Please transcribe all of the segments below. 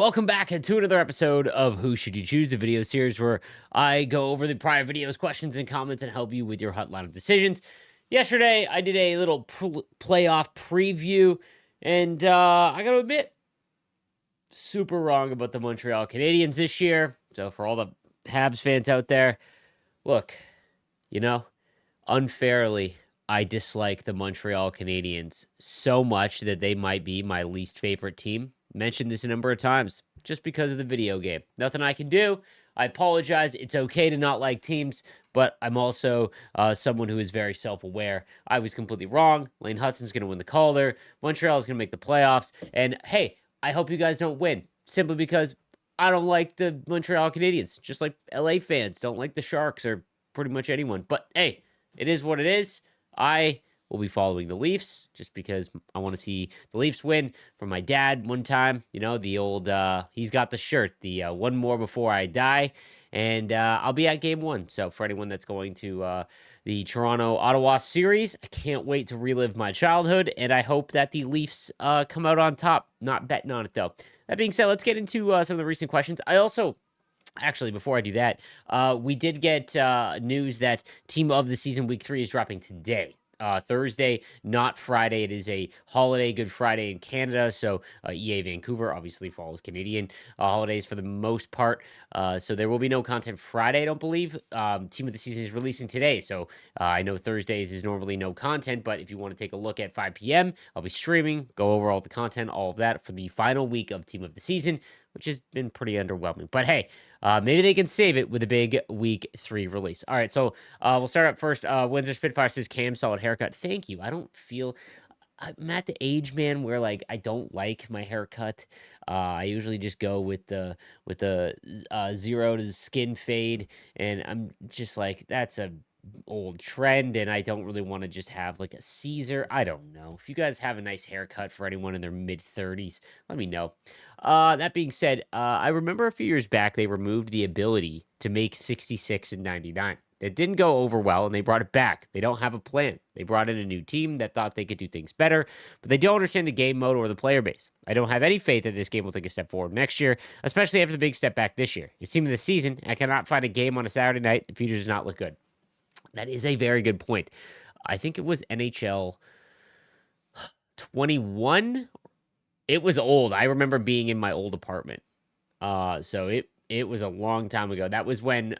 Welcome back to another episode of Who Should You Choose, a video series where I go over the prior videos, questions, and comments and help you with your hot lineup decisions. Yesterday, I did a little playoff preview, and I got to admit, super wrong about the Montreal Canadiens this year. So for all the Habs fans out there, look, unfairly, I dislike the Montreal Canadiens so much that they might be my least favorite team. Mentioned this a number of times just because of the video game. Nothing I can do. I apologize. It's okay to not like teams, but I'm also someone who is very self-aware. I was completely wrong. Lane Hutson's going to win the Calder. Montreal is going to make the playoffs. And hey, I hope you guys don't win simply because I don't like the Montreal Canadiens, just like LA fans don't like the Sharks or pretty much anyone. But hey, it is what it is. I will be following the Leafs just because I want to see the Leafs win. From my dad one time, the old, he's got the shirt, the one more before I die. And I'll be at game one. So for anyone that's going to the Toronto-Ottawa series, I can't wait to relive my childhood. And I hope that the Leafs come out on top. Not betting on it, though. That being said, let's get into some of the recent questions. Actually, before I do that, we did get news that Team of the Season Week 3 is dropping today. Thursday, not Friday. It is a holiday, Good Friday in Canada. So EA Vancouver obviously follows Canadian holidays for the most part. So there will be no content Friday, I don't believe. Team of the Season is releasing today. So I know Thursdays is normally no content, but if you want to take a look at 5 p.m., I'll be streaming, go over all the content, all of that for the final week of Team of the Season, which has been pretty underwhelming. But hey, maybe they can save it with a big week 3 release. All right, so we'll start up first. Windsor Spitfire says, Cam, solid haircut. Thank you. I'm at the age, man, where like I don't like my haircut. I usually just go with the zero to skin fade, and I'm just like, that's a old trend, and I don't really want to just have like a Caesar. I don't know. If you guys have a nice haircut for anyone in their mid-30s, let me know. That being said, I remember a few years back they removed the ability to make 66 and 99. It didn't go over well, and they brought it back. They don't have a plan. They brought in a new team that thought they could do things better, but they don't understand the game mode or the player base. I don't have any faith that this game will take a step forward next year, especially after the big step back this year. It's team of the season. I cannot find a game on a Saturday night. The future does not look good. That is a very good point. I think it was NHL 21. It was old. I remember being in my old apartment. So it was a long time ago. That was when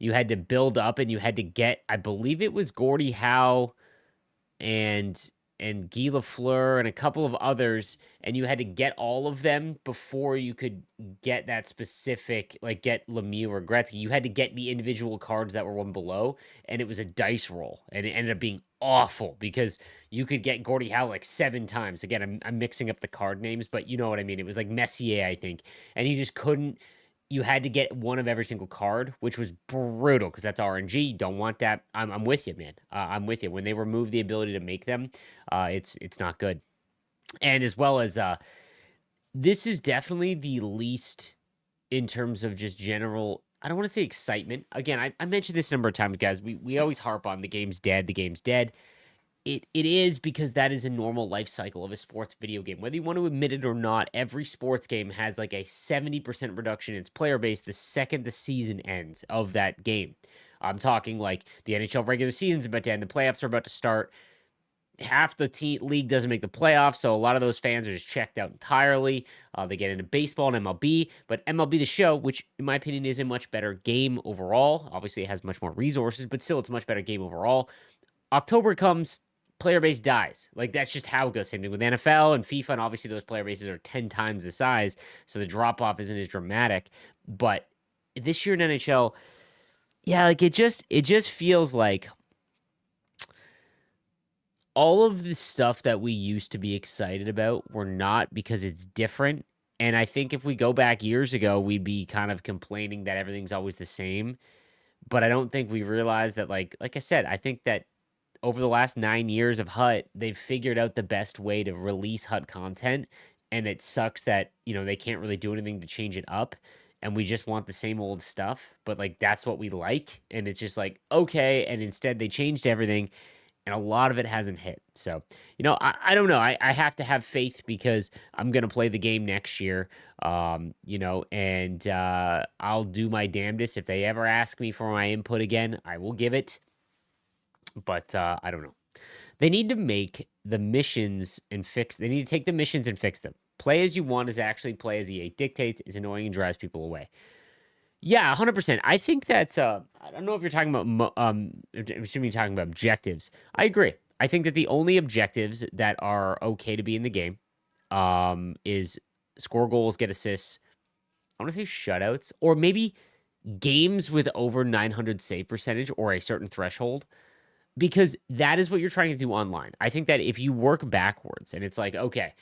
you had to build up and you had to get, I believe it was Gordie Howe and Guy Lafleur and a couple of others, and you had to get all of them before you could get that specific, like get Lemieux or Gretzky. You had to get the individual cards that were one below, and it was a dice roll, and it ended up being awful because you could get Gordie Howe like 7 times. Again, I'm mixing up the card names, but you know what I mean. It was like Messier, I think, and you just couldn't. You had to get one of every single card, which was brutal because that's RNG. Don't want that. I'm with you, man. I'm with you. When they remove the ability to make them, it's not good. And as well as this is definitely the least in terms of just general. I don't want to say excitement. Again, I mentioned this a number of times, guys. We always harp on the game's dead. The game's dead. It is because that is a normal life cycle of a sports video game. Whether you want to admit it or not, every sports game has like a 70% reduction in its player base the second the season ends of that game. I'm talking like the NHL regular season's about to end, the playoffs are about to start. Half the league doesn't make the playoffs, so a lot of those fans are just checked out entirely. They get into baseball and MLB, but MLB The Show, which in my opinion is a much better game overall. Obviously, it has much more resources, but still, it's a much better game overall. October comes, player base dies. Like, that's just how it goes. Same thing with NFL and FIFA, and obviously those player bases are 10 times the size, so the drop-off isn't as dramatic. But this year in NHL, yeah, like, it just feels like all of the stuff that we used to be excited about, we're not because it's different. And I think if we go back years ago, we'd be kind of complaining that everything's always the same. But I don't think we realized that, like I said, I think that over the last 9 years of Hut, they've figured out the best way to release Hut content. And it sucks that, they can't really do anything to change it up. And we just want the same old stuff. But, like, that's what we like. And it's just like, okay. And instead, they changed everything. and a lot of it hasn't hit. So, I don't know. I have to have faith because I'm going to play the game next year, and I'll do my damnedest. If they ever ask me for my input again, I will give it. But I don't know. They need to make the missions and fix. They need to take the missions and fix them. Play as you want is actually play as EA dictates is annoying and drives people away. Yeah, 100%. I think that's I don't know if you're talking about I'm assuming you're talking about objectives. I agree. I think that the only objectives that are okay to be in the game is score goals, get assists. I want to say shutouts or maybe games with over 900 save percentage or a certain threshold because that is what you're trying to do online. I think that if you work backwards and it's like, okay,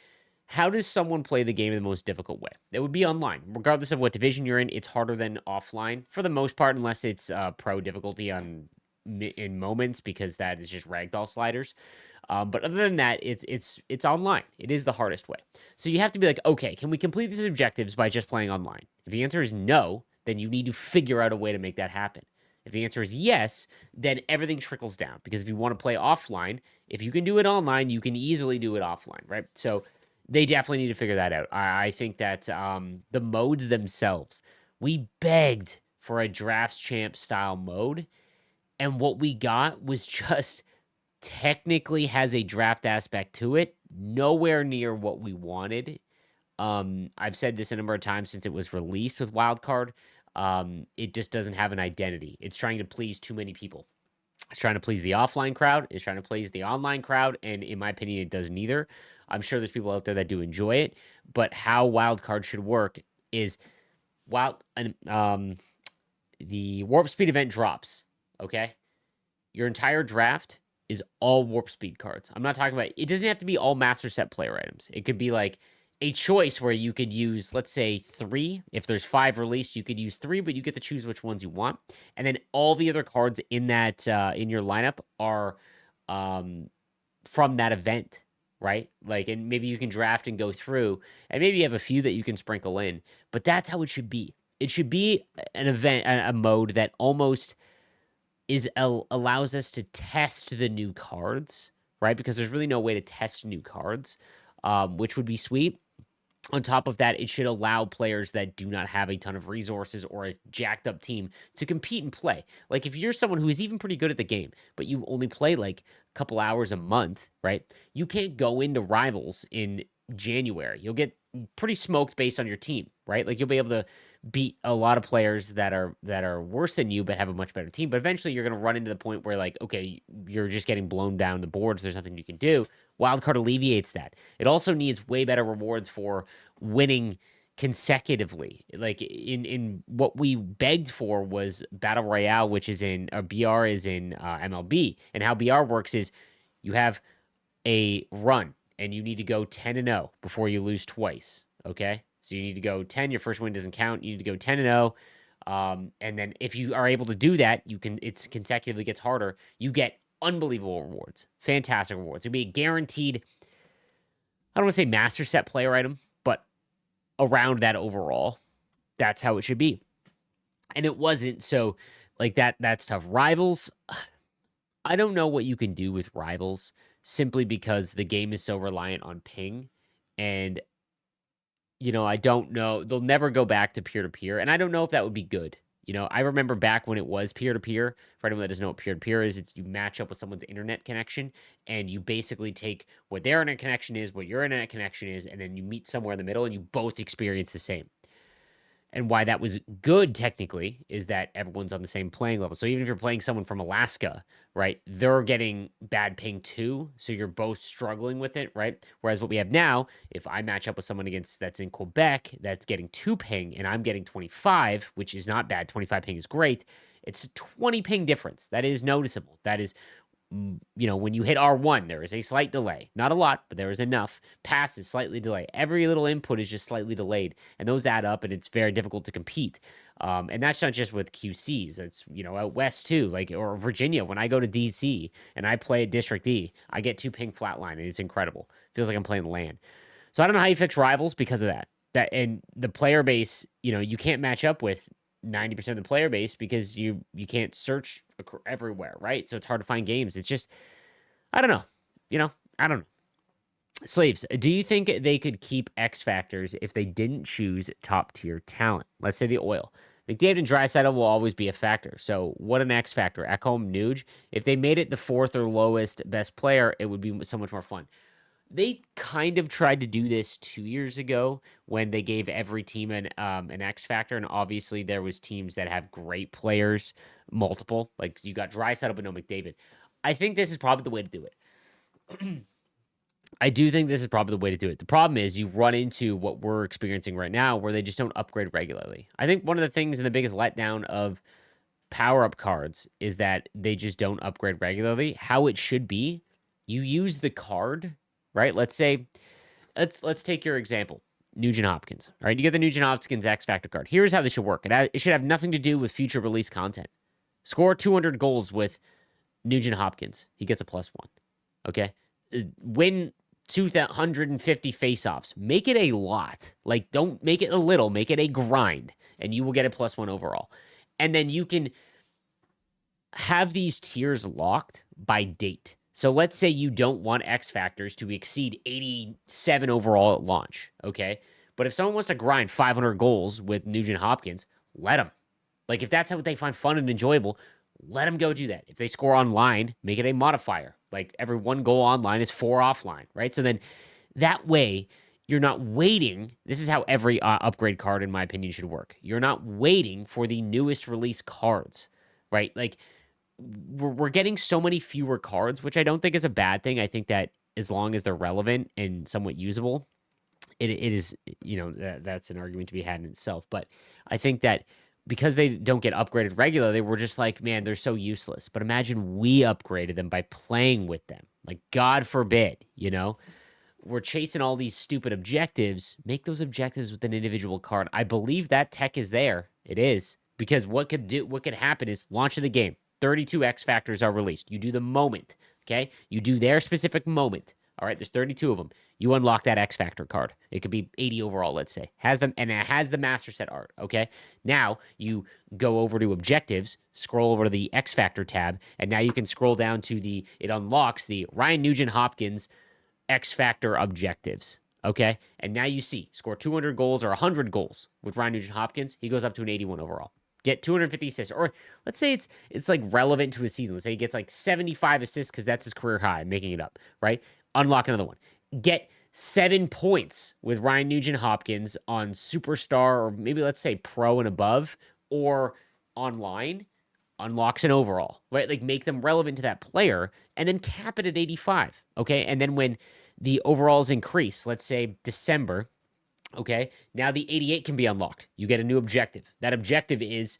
how does someone play the game in the most difficult way? It would be online. Regardless of what division you're in, it's harder than offline for the most part, unless it's pro difficulty in moments because that is just ragdoll sliders. But other than that, it's online. It is the hardest way. So you have to be like, okay, can we complete these objectives by just playing online? If the answer is no, then you need to figure out a way to make that happen. If the answer is yes, then everything trickles down because if you want to play offline, if you can do it online, you can easily do it offline, right? So they definitely need to figure that out. I think that the modes themselves, we begged for a drafts champ style mode, and what we got was just technically has a draft aspect to it, nowhere near what we wanted. I've said this a number of times since it was released with Wildcard. It just doesn't have an identity. It's trying to please too many people. It's trying to please the offline crowd. It's trying to please the online crowd, and in my opinion, it does neither. I'm sure there's people out there that do enjoy it, but how Wildcard should work is the Warp Speed event drops. Okay, your entire draft is all Warp Speed cards. I'm not talking about. It doesn't have to be all Master Set player items. It could be like a choice where you could use, let's say, 3. If there's 5 released, you could use 3, but you get to choose which ones you want. And then all the other cards in that in your lineup are from that event, right? Like, and maybe you can draft and go through, and maybe you have a few that you can sprinkle in. But that's how it should be. It should be an event, a mode that almost allows us to test the new cards, right? Because there's really no way to test new cards, which would be sweet. On top of that, it should allow players that do not have a ton of resources or a jacked up team to compete and play. Like if you're someone who is even pretty good at the game, but you only play like a couple hours a month, right? You can't go into rivals in January. You'll get pretty smoked based on your team, right? Like you'll be able to beat a lot of players that are worse than you but have a much better team. But eventually you're going to run into the point where like, okay, you're just getting blown down the boards. There's nothing you can do. Wildcard alleviates that. It also needs way better rewards for winning consecutively. Like in what we begged for was Battle Royale, which is in BR is in MLB. And how BR works is you have a run and you need to go 10-0 before you lose twice. Okay. So you need to go 10. Your first win doesn't count. You need to go 10-0. And then if you are able to do that, it's consecutively gets harder. You get unbelievable rewards, fantastic rewards. It'd be a guaranteed, I don't want to say master set player item, but around that overall, that's how it should be. And it wasn't. So like that's tough. Rivals, I don't know what you can do with rivals simply because the game is so reliant on ping. And I don't know. They'll never go back to peer to peer. And I don't know if that would be good. I remember back when it was peer to peer. For anyone that doesn't know what peer to peer is, it's you match up with someone's internet connection and you basically take what their internet connection is, what your internet connection is, and then you meet somewhere in the middle and you both experience the same. And why that was good technically is that everyone's on the same playing level. So even if you're playing someone from Alaska, right, they're getting bad ping too. So you're both struggling with it, right? Whereas what we have now, if I match up with someone that's in Quebec that's getting 2 ping and I'm getting 25, which is not bad. 25 ping is great. It's a 20 ping difference. That is noticeable. That is when you hit R1, there is a slight delay. Not a lot, but there is enough. Pass is slightly delayed. Every little input is just slightly delayed, and those add up, and it's very difficult to compete. And that's not just with QCs. It's, out west too, like, or Virginia. When I go to DC and I play at District E, I get 2 ping flatline, and it's incredible. Feels like I'm playing land. So I don't know how you fix rivals because of that. And the player base, you can't match up with 90% of the player base because you can't search everywhere, right? So it's hard to find games. It's just I don't know. I don't know. Slaves, do you think they could keep X factors if they didn't choose top tier talent? Let's say the oil. McDavid and Draisaitl will always be a factor. So what an X factor. Ekholm, Nuge. If they made it the fourth or lowest best player, it would be so much more fun. They kind of tried to do this 2 years ago when they gave every team an X factor, and obviously there was teams that have great players, multiple. Like you got Draisaitl but no McDavid. I think this is probably the way to do it. I do think this is probably the way to do it. The problem is you run into what we're experiencing right now where they just don't upgrade regularly. I think one of the things and the biggest letdown of power up cards is that they just don't upgrade regularly. How it should be, you use the card, right? Let's say let's take your example. Nugent Hopkins. All right, you get the Nugent Hopkins X Factor card. Here's how this should work. It should have nothing to do with future release content. Score 200 goals with Nugent Hopkins. He gets a +1. Okay? Win 250 faceoffs. Make it a lot. Like, don't make it a little, make it a grind, and you will get a +1 overall. And then you can have these tiers locked by date. So let's say you don't want X factors to exceed 87 overall at launch, okay? But if someone wants to grind 500 goals with Nugent Hopkins, let them. Like, if that's how they find fun and enjoyable, let them go do that. If they score online, make it a modifier. Like every 1 goal online is 4 offline, right? So then that way you're not waiting. This is how every upgrade card, in my opinion, should work. You're not waiting for the newest release cards, right? Like we're getting so many fewer cards, which I don't think is a bad thing. I think that as long as they're relevant and somewhat usable, it is, that's an argument to be had in itself. But I think that because they don't get upgraded regularly, we're just like, man, they're so useless. But imagine we upgraded them by playing with them. Like, God forbid, we're chasing all these stupid objectives. Make those objectives with an individual card. I believe that tech is there. It is. Because what could happen is launch of the game. 32 X factors are released. You do the moment, okay? You do their specific moment. All right, there's 32 of them. You unlock that X Factor card. It could be 80 overall, let's say. And it has the master set art, okay? Now you go over to objectives, scroll over to the X Factor tab, and now you can scroll down to it unlocks the Ryan Nugent Hopkins X Factor objectives, okay? And now you see, score 200 goals or 100 goals with Ryan Nugent Hopkins, he goes up to an 81 overall. Get 250 assists, or let's say it's like relevant to his season. Let's say he gets like 75 assists because that's his career high. I'm making it up, right? Unlock another one. Get 7 points with Ryan Nugent Hopkins on Superstar, or maybe let's say Pro and above, or online. Unlocks an overall, right? Like make them relevant to that player, and then cap it at 85. Okay, and then when the overalls increase, let's say December. Okay, now the 88 can be unlocked. You get a new objective. That objective is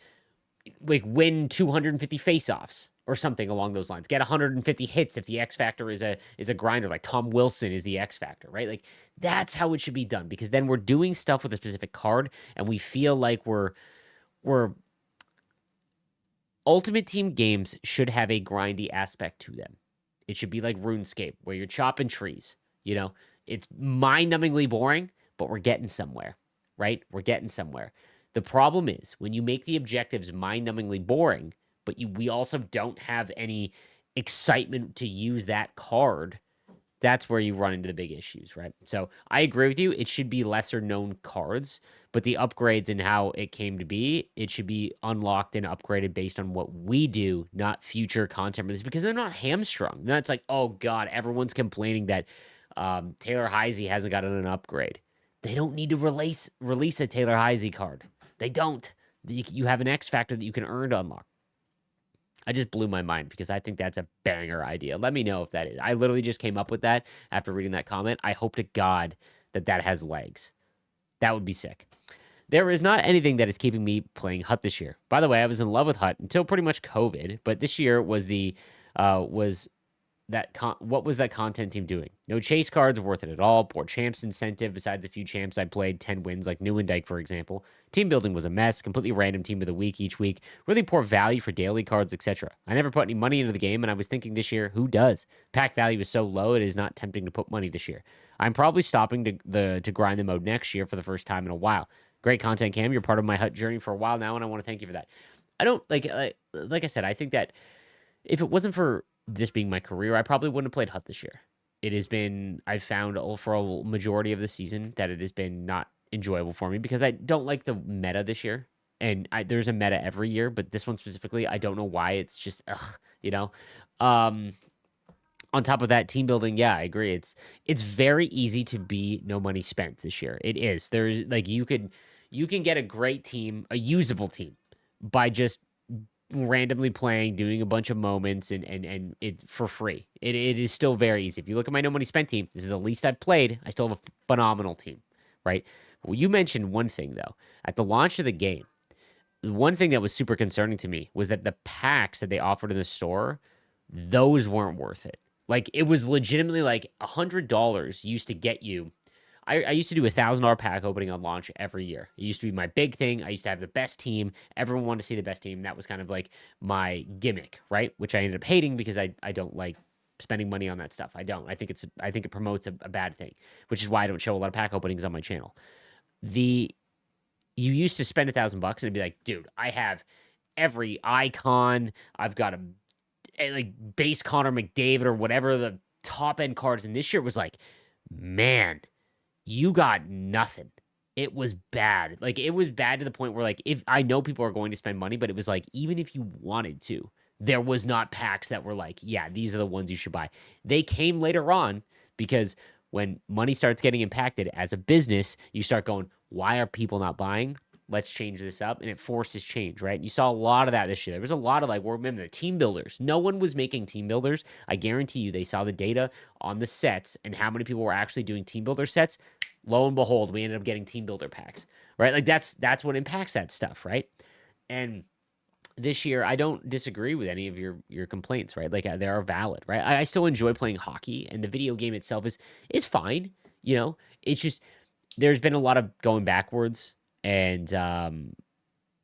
like win 250 faceoffs or something along those lines. Get 150 hits if the X factor is a grinder, like Tom Wilson is the X factor, right? Like that's how it should be done, because then we're doing stuff with a specific card and we feel like we're Ultimate Team games should have a grindy aspect to them. It should be like RuneScape, where you're chopping trees. It's mind-numbingly boring, but we're getting somewhere, right? We're getting somewhere. The problem is when you make the objectives mind-numbingly boring, but we also don't have any excitement to use that card, that's where you run into the big issues, right? So I agree with you. It should be lesser known cards, but the upgrades and how it came to be, it should be unlocked and upgraded based on what we do, not future content release, because they're not hamstrung. Then it's like, oh God, everyone's complaining that Taylor Heisey hasn't gotten an upgrade. They don't need to release a Taylor Heisey card. They don't. You have an X factor that you can earn to unlock. I just blew my mind because I think that's a banger idea. Let me know if that is. I literally just came up with that after reading that comment. I hope to God that has legs. That would be sick. There is not anything that is keeping me playing Hut this year. By the way, I was in love with Hut until pretty much COVID, but this year was what was that content team doing? No chase cards worth it at all. Poor champs incentive besides a few champs I played, 10 wins like Newendike, for example. Team building was a mess. Completely random team of the week each week. Really poor value for daily cards, etc. I never put any money into the game, and I was thinking this year, who does? Pack value is so low, it is not tempting to put money this year. I'm probably stopping to grind the mode next year for the first time in a while. Great content, Cam. You're part of my Hut journey for a while now, and I want to thank you for that. I don't like I said, I think that if it wasn't for this being my career, I probably wouldn't have played Hut this year. It has been, I've found for a majority of the season that it has been not enjoyable for me because I don't like the meta this year. And there's a meta every year, but this one specifically, I don't know why. It's just, ugh, you know? Um, on top of that, team building, yeah, I agree. It's very easy to be no money spent this year. It is. There's like you can get a great team, a usable team, by just randomly playing, doing a bunch of moments, and it for free. It is still very easy. If you look at my no money spent team, this is the least I've played. I still have a phenomenal team, right? Well, you mentioned one thing though. At the launch of the game, one thing that was super concerning to me was that the packs that they offered in the store, those weren't worth it. Like it was legitimately like $100 used to get you. I used to do $1,000 pack opening on launch every year. It used to be my big thing. I used to have the best team. Everyone wanted to see the best team. That was kind of like my gimmick, right? Which I ended up hating because I don't like spending money on that stuff. I don't. I think it promotes a bad thing, which is why I don't show a lot of pack openings on my channel. The You used to spend $1,000 and it'd be like, dude, I have every icon. I've got a like base Connor McDavid or whatever the top end cards. And this year was like, man, you got nothing. It was bad. Like it was bad to the point where like if I know people are going to spend money, but it was like even if you wanted to, there was not packs that were like, yeah, these are the ones you should buy. They came later on because when money starts getting impacted as a business, you start going, why are people not buying? Let's change this up. And it forces change, right? And you saw a lot of that this year. There was a lot of like, well, remember the team builders. No one was making team builders. I guarantee you they saw the data on the sets and how many people were actually doing team builder sets. Lo and behold, we ended up getting team builder packs, right? Like that's what impacts that stuff, right? And this year, I don't disagree with any of your complaints, right? Like they are valid, right? I still enjoy playing hockey, and the video game itself is fine. You know, it's just there's been a lot of going backwards, and I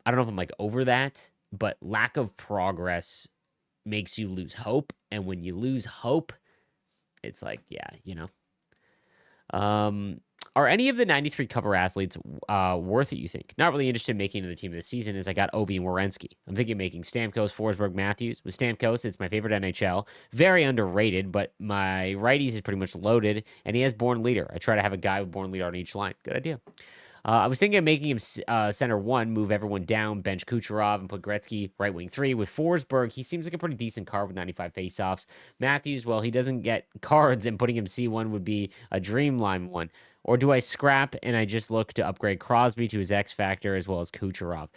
don't know if I'm like over that, but lack of progress makes you lose hope, and when you lose hope, it's like, yeah, you know. Are any of the 93 cover athletes worth it, you think? Not really interested in making it to the team of the season as I got Obi and Werenski. I'm thinking of making Stamkos, Forsberg, Matthews. With Stamkos, it's my favorite NHL. Very underrated, but my righties is pretty much loaded, and he has Born Leader. I try to have a guy with Born Leader on each line. Good idea. I was thinking of making him center one, move everyone down, bench Kucherov, and put Gretzky right wing three. With Forsberg, he seems like a pretty decent card with 95 faceoffs. Matthews, well, he doesn't get cards, and putting him C1 would be a dreamline one. Or do I scrap and I just look to upgrade Crosby to his X Factor as well as Kucherov?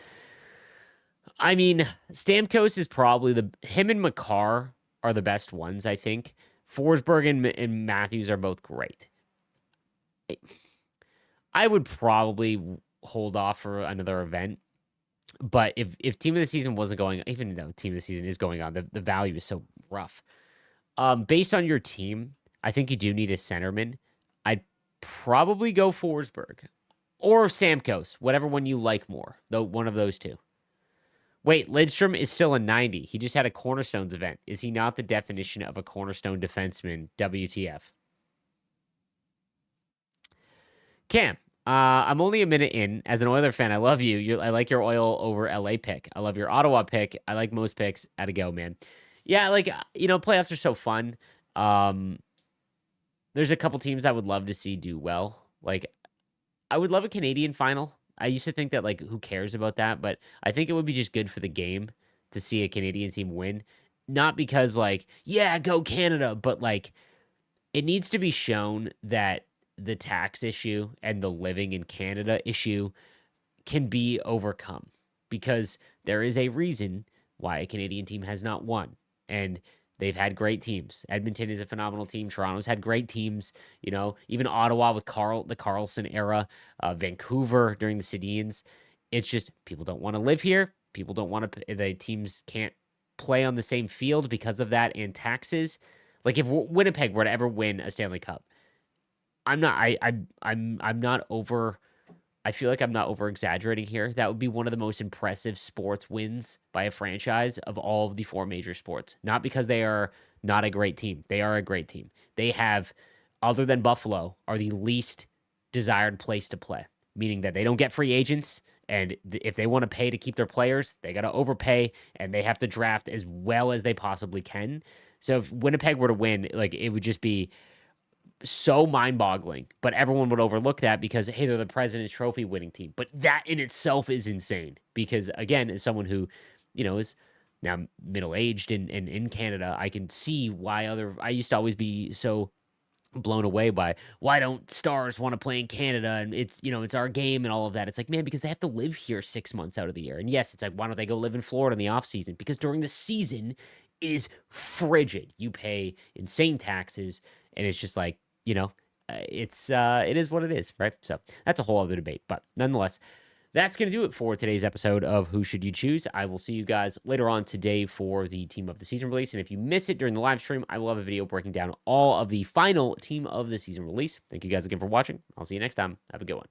I mean, Stamkos is probably him and Makar are the best ones, I think. Forsberg and Matthews are both great. I would probably hold off for another event. But if team of the season wasn't going, even though team of the season is going on, the value is so rough. Based on your team, I think you do need a centerman. I'd probably go Forsberg or Stamkos, whatever one you like more. Though one of those two. Wait, Lidstrom is still a 90. He just had a Cornerstones event. Is he not the definition of a Cornerstone defenseman? WTF? Cam, I'm only a minute in. As an Oiler fan, I love you. I like your oil over LA pick. I love your Ottawa pick. I like most picks. At a go, man. Yeah, like playoffs are so fun. There's a couple teams I would love to see do well. Like, I would love a Canadian final. I used to think that like who cares about that, but I think it would be just good for the game to see a Canadian team win. Not because like, yeah, go Canada, but like it needs to be shown that the tax issue and the living in Canada issue can be overcome because there is a reason why a Canadian team has not won. And they've had great teams. Edmonton is a phenomenal team. Toronto's had great teams. Even Ottawa with the Carlson era, Vancouver during the Sedins. It's just people don't want to live here. People don't want to. The teams can't play on the same field because of that and taxes. Like if Winnipeg were to ever win a Stanley Cup, I'm not. I'm not over. I feel like I'm not over exaggerating here. That would be one of the most impressive sports wins by a franchise of all of the four major sports. Not because they are not a great team. They are a great team. They have, other than Buffalo, are the least desired place to play, meaning that they don't get free agents. And if they want to pay to keep their players, they got to overpay and they have to draft as well as they possibly can. So if Winnipeg were to win, like, it would just be so mind-boggling, but everyone would overlook that because, hey, they're the President's Trophy winning team. But that in itself is insane because, again, as someone who, is now middle-aged and in Canada, I can see why I used to always be so blown away by why don't stars want to play in Canada and it's our game and all of that. It's like, man, because they have to live here 6 months out of the year. And yes, it's like, why don't they go live in Florida in the off season? Because during the season it is frigid. You pay insane taxes and it's just like, it is what it is, right? So that's a whole other debate. But nonetheless, that's going to do it for today's episode of Who Should You Choose? I will see you guys later on today for the Team of the Season release. And if you miss it during the live stream, I will have a video breaking down all of the final Team of the Season release. Thank you guys again for watching. I'll see you next time. Have a good one.